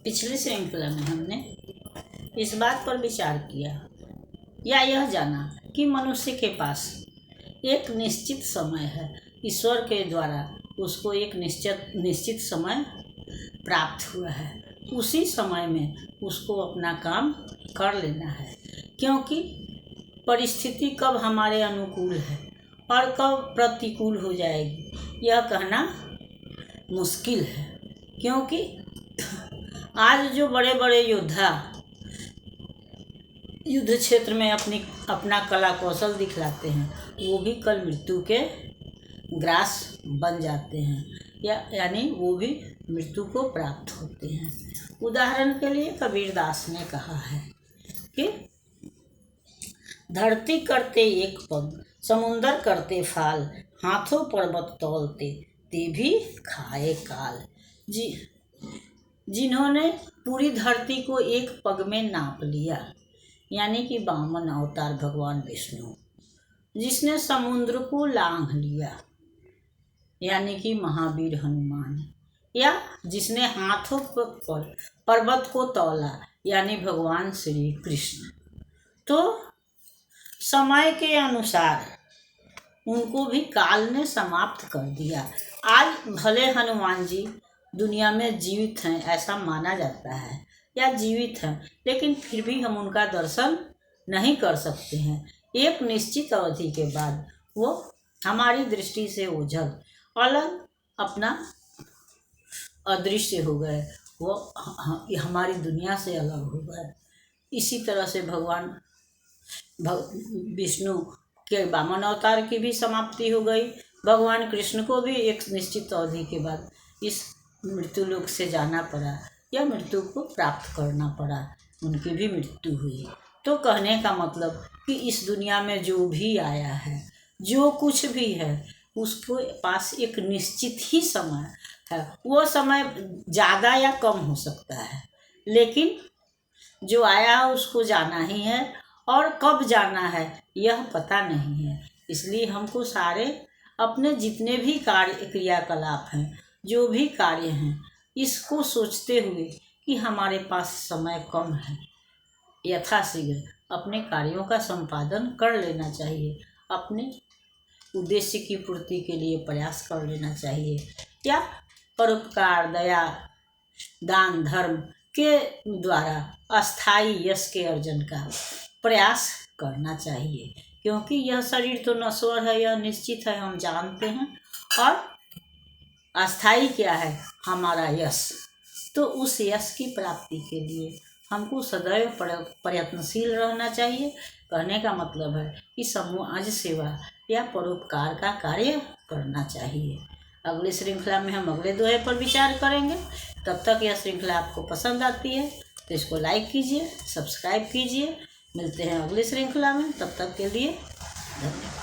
पिछली श्रृंखला में हमने इस बात पर विचार किया या यह जाना कि मनुष्य के पास एक निश्चित समय है। ईश्वर के द्वारा उसको एक निश्चित समय प्राप्त हुआ है। उसी समय में उसको अपना काम कर लेना है, क्योंकि परिस्थिति कब हमारे अनुकूल है और कब प्रतिकूल हो जाएगी यह कहना मुश्किल है। क्योंकि आज जो बड़े बड़े योद्धा युद्ध क्षेत्र में अपना कला कौशल दिखलाते हैं, वो भी कल मृत्यु के ग्रास बन जाते हैं, यानी वो भी मृत्यु को प्राप्त होते हैं। उदाहरण के लिए कबीरदास ने कहा है कि धरती करते एक पग, समुंदर करते फाल, हाथों पर्वत तौलते ते भी खाए काल। जिन्होंने पूरी धरती को एक पग में नाप लिया, यानी कि वामन अवतार भगवान विष्णु। जिसने समुद्र को लांघ लिया, यानी कि महावीर हनुमान। या जिसने हाथों पर पर्वत को तौला, यानी भगवान श्री कृष्ण। तो समय के अनुसार उनको भी काल ने समाप्त कर दिया। आज भले हनुमान जी दुनिया में जीवित हैं ऐसा माना जाता है, या जीवित हैं, लेकिन फिर भी हम उनका दर्शन नहीं कर सकते हैं। एक निश्चित अवधि के बाद वो हमारी दृष्टि से ओझल अलग अपना अदृश्य हो गए, वो हमारी दुनिया से अलग हो गए। इसी तरह से भगवान विष्णु के वामन अवतार की भी समाप्ति हो गई। भगवान कृष्ण को भी एक निश्चित अवधि के बाद इस मृत्यु लोक से जाना पड़ा या मृत्यु को प्राप्त करना पड़ा, उनकी भी मृत्यु हुई। तो कहने का मतलब कि इस दुनिया में जो भी आया है, जो कुछ भी है, उसको पास एक निश्चित ही समय है। वो समय ज़्यादा या कम हो सकता है, लेकिन जो आया उसको जाना ही है, और कब जाना है यह पता नहीं है। इसलिए हमको सारे अपने जितने भी क्रियाकलाप हैं, जो भी कार्य हैं, इसको सोचते हुए कि हमारे पास समय कम है, यथाशीघ्र अपने कार्यों का संपादन कर लेना चाहिए। अपने उद्देश्य की पूर्ति के लिए प्रयास कर लेना चाहिए, या परोपकार, दया, दान, धर्म के द्वारा अस्थाई यश के अर्जन का प्रयास करना चाहिए। क्योंकि यह शरीर तो नश्वर है, यह निश्चित है, हम जानते हैं। और अस्थाई क्या है? हमारा यश। तो उस यश की प्राप्ति के लिए हमको सदैव प्रयत्नशील रहना चाहिए। कहने का मतलब है कि समाज सेवा या परोपकार का कार्य करना चाहिए। अगली श्रृंखला में हम अगले दोहे पर विचार करेंगे। तब तक यह श्रृंखला आपको पसंद आती है तो इसको लाइक कीजिए, सब्सक्राइब कीजिए। मिलते हैं अगली श्रृंखला में, तब तक के लिए धन्यवाद।